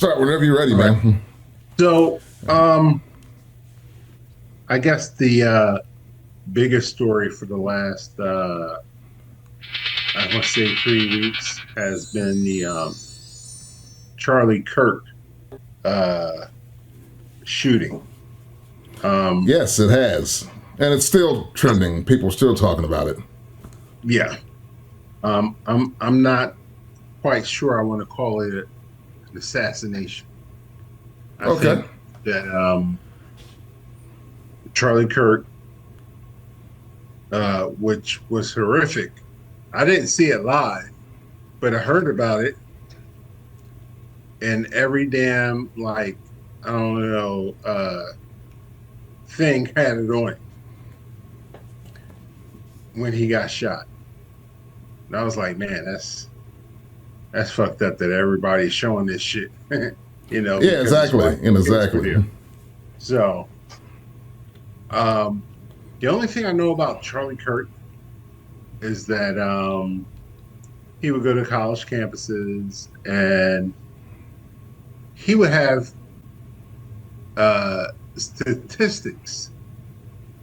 start whenever you're ready, All right. man. So, I guess the biggest story for the last, I want to say 3 weeks, has been the Charlie Kirk uh, shooting. Um, Yes, it has, and it's still trending. People are still talking about it. yeah, I'm not quite sure I want to call it an assassination. I Okay. think that Charlie Kirk, which was horrific. I didn't see it live, but I heard about it, and every damn like I don't know thing had it on it when he got shot. And I was like, man, that's fucked up that everybody's showing this shit, Yeah, because his exactly, wife and and kids were exactly. there. So, um, the only thing I know about Charlie Kirk is that he would go to college campuses and he would have statistics,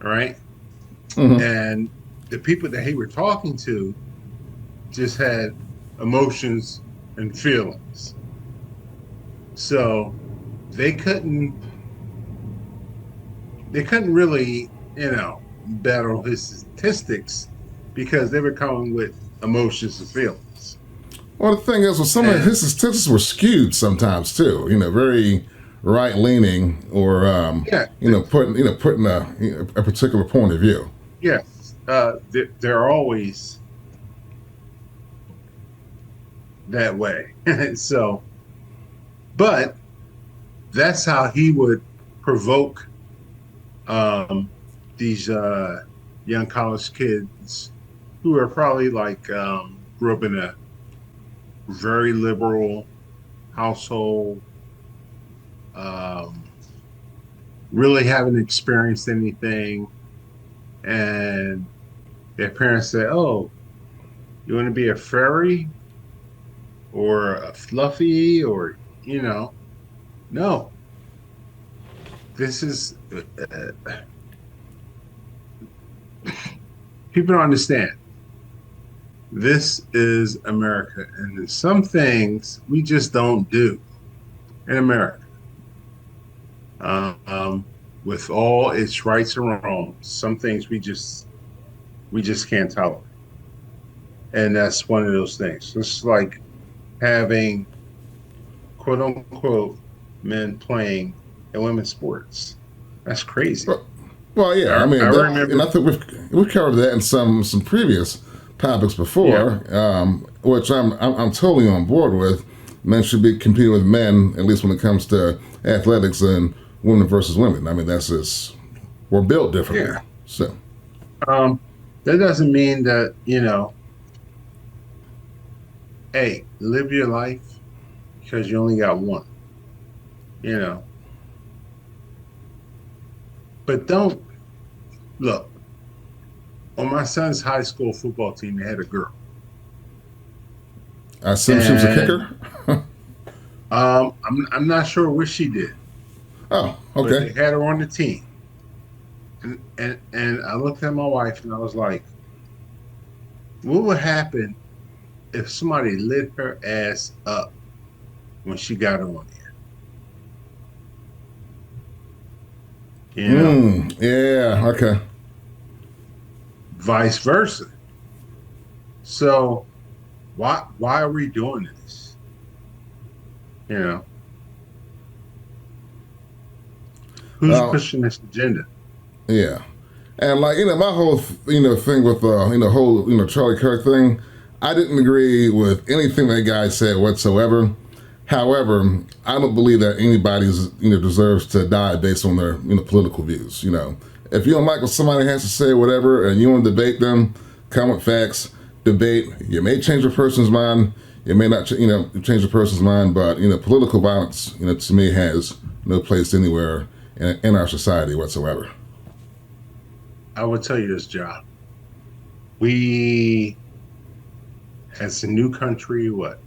right? Hmm. And the people that he were talking to just had emotions and feelings. So they couldn't they couldn't really, battle his statistics because they were coming with emotions and feelings. Well, the thing is, well, some of And his statistics were skewed sometimes too. Very right leaning, or yeah, putting a particular point of view. yes, they're always that way. So, but that's how he would provoke um, these young college kids who are probably like grew up in a very liberal household, um, really haven't experienced anything, and their parents say, "Oh, you want to be a fairy or a fluffy, or no, this is." People don't understand. This is America, and there's some things we just don't do in America. Um, with all its rights and wrongs, some things we just can't tolerate, and that's one of those things. It's like having quote unquote men playing in women's sports. That's crazy. Well, well, yeah. I I mean that, and remember, I think we've covered that in some previous topics yeah, before, which I'm totally on board with. Men should be competing with men, at least when it comes to athletics, and women versus women. I mean, that's just we're built differently. yeah. So, Um, that doesn't mean that hey, live your life because you only got one, you know. But don't look on my son's high school football team. They had a girl, I assume she was a and kicker. I'm not sure what she did, Oh, but okay. they had her on the team, and I looked at my wife and I was like, what would happen if somebody lit her ass up when she got on there? You know, Yeah. Okay. vice versa. So why are we doing this? You know, who's Well, pushing this agenda? yeah. And like my whole thing with whole Charlie Kirk thing, I didn't agree with anything that guy said whatsoever. However, I don't believe that anybody's deserves to die based on their political views. If you don't like what somebody has to say, whatever, and you want to debate them, come with facts, debate. You may change a person's mind. You may not change a person's mind, but political violence to me has no place anywhere in our society whatsoever. I will tell you this, John. We, as a new country, what,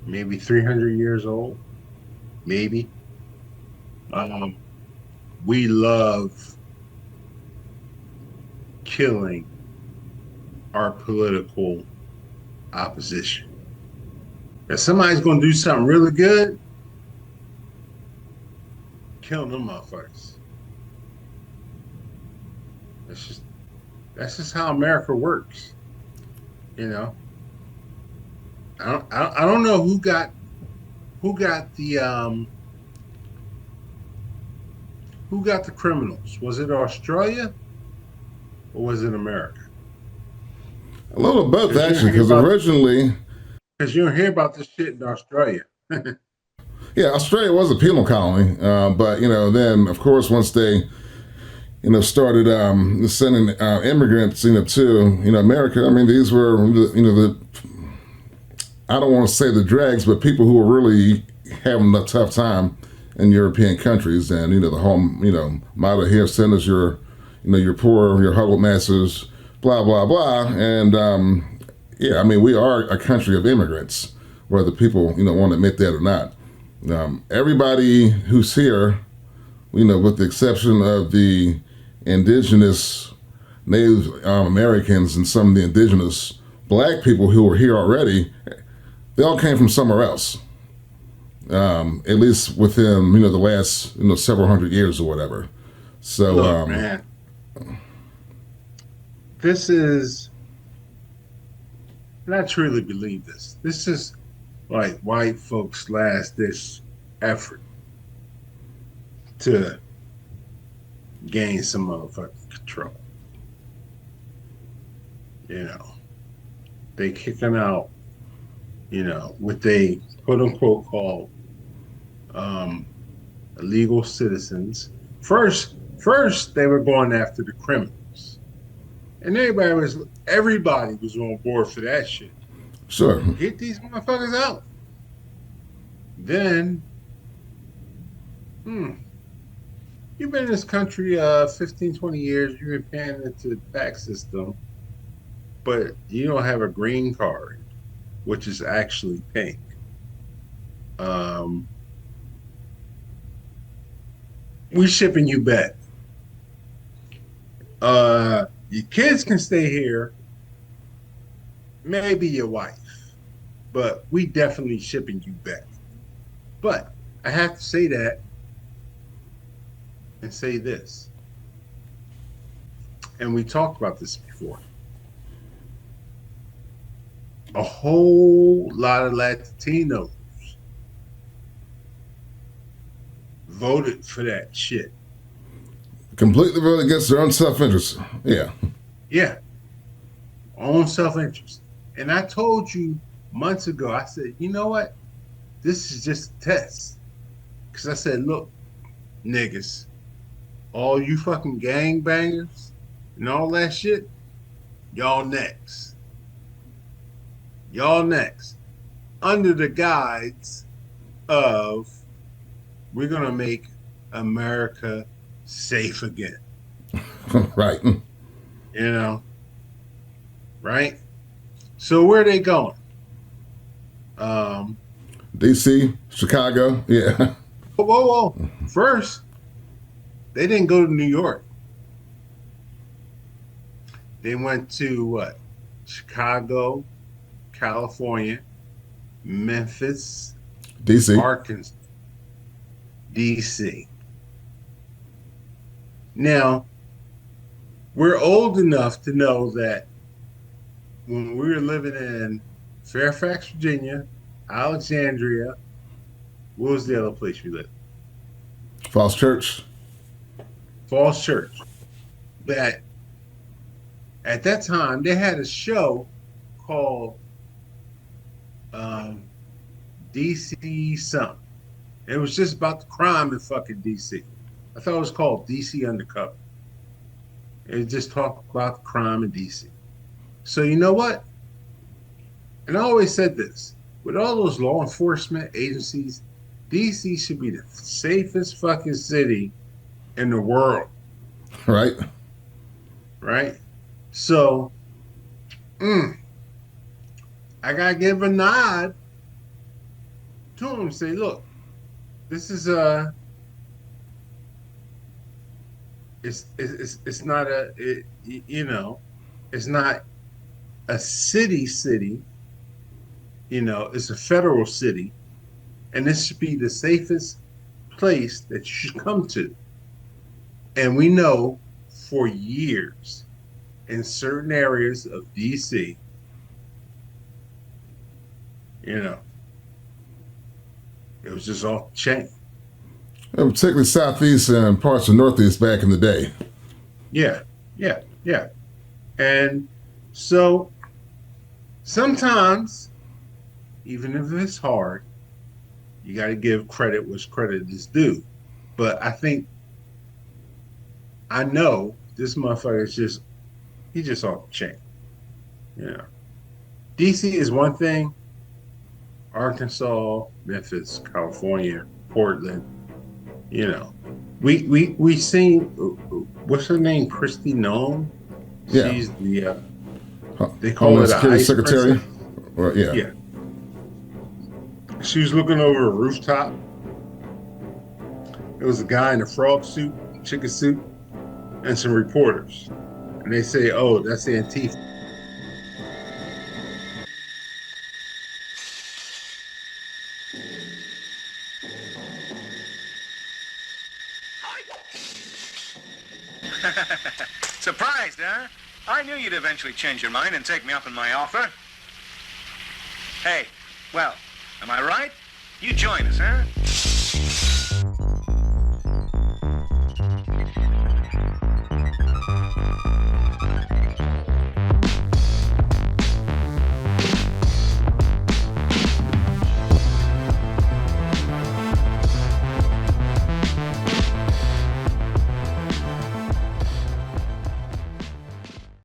maybe 300 years old, maybe. Um, we love killing our political opposition. If somebody's going to do something really good, kill them motherfuckers. That's just that's just how America works. You know, I don't know who got the who got the criminals. Was it Australia or was it America? A little both Because you don't actually, hear because about originally, you don't hear about this shit in Australia. yeah, Australia was a penal colony, but then of course once they started sending immigrants to America. I mean, these were the I don't want to say the dregs, but people who were really having a tough time in European countries, and the whole motto here, send us your poor, your huddled masses, blah blah blah, and yeah, I mean we are a country of immigrants, whether people want to admit that or not. Everybody who's here, with the exception of the indigenous Native Americans and some of the indigenous black people who were here already, they all came from somewhere else. At least within the last several hundred years or whatever. So Look, man, this is, and I truly believe this. This is like white folks' last ditch effort to gain some motherfucking control. You know, they kicking out, what they quote unquote call um, illegal citizens. First they were going after the criminals, and everybody was on board for that shit. sure, Get these motherfuckers out. Then, hmm, you've been in this country 15, 20 years. You've been paying into the tax system, but you don't have a green card, which is actually pink. Um, we shipping you back. Your kids can stay here, maybe your wife, but we definitely shipping you back. But I have to say that and say this, and we talked about this before. A whole lot of Latinos voted for that shit. completely voted against their own self-interest. Yeah, Yeah, own self interest. And I told you months ago, I said, you know what? This is just a test. Because I said, look, niggas, all you fucking gangbangers and all that shit, y'all next. Y'all next. Under the guise of we're going to make America safe again. right. You know, right? So where are they going? Um, DC, Chicago, yeah, whoa. First, they didn't go to New York. They went to what? Chicago, California, Memphis, DC. Arkansas, DC. Now, we're old enough to know that when we were living in Fairfax, Virginia, Alexandria, what was the other place we lived? Falls Church. Falls Church. That at that time they had a show called DC something. It was just about the crime in fucking DC. I thought it was called DC Undercover. It just talked about the crime in DC. So you know what? And I always said this: with all those law enforcement agencies, DC should be the safest fucking city in the world, Right. right? So, I gotta give a nod to them and say, look, this is it's not you know, it's not a city, you know, it's a federal city, and this should be the safest place that you should come to. And we know for years in certain areas of DC, you know, it was just off the chain. And particularly Southeast and parts of Northeast back in the day. Yeah, yeah, yeah. And so sometimes, even if it's hard, you got to give credit where credit is due. But I know this motherfucker is he's just off the chain. You know, DC is one thing, Arkansas, Memphis, California, Portland, you know. We seen, what's her name? Christy Nome? Yeah. She's the, they call Homeland her the Security ICE Secretary. president. Well, yeah. Yeah. She was looking over a rooftop. There was a guy in a frog suit, chicken suit, and some reporters. And they say, oh, that's Antifa. Surprised, huh? I knew you'd eventually change your mind and take me up on my offer. Hey, well, am I right? You join us, huh?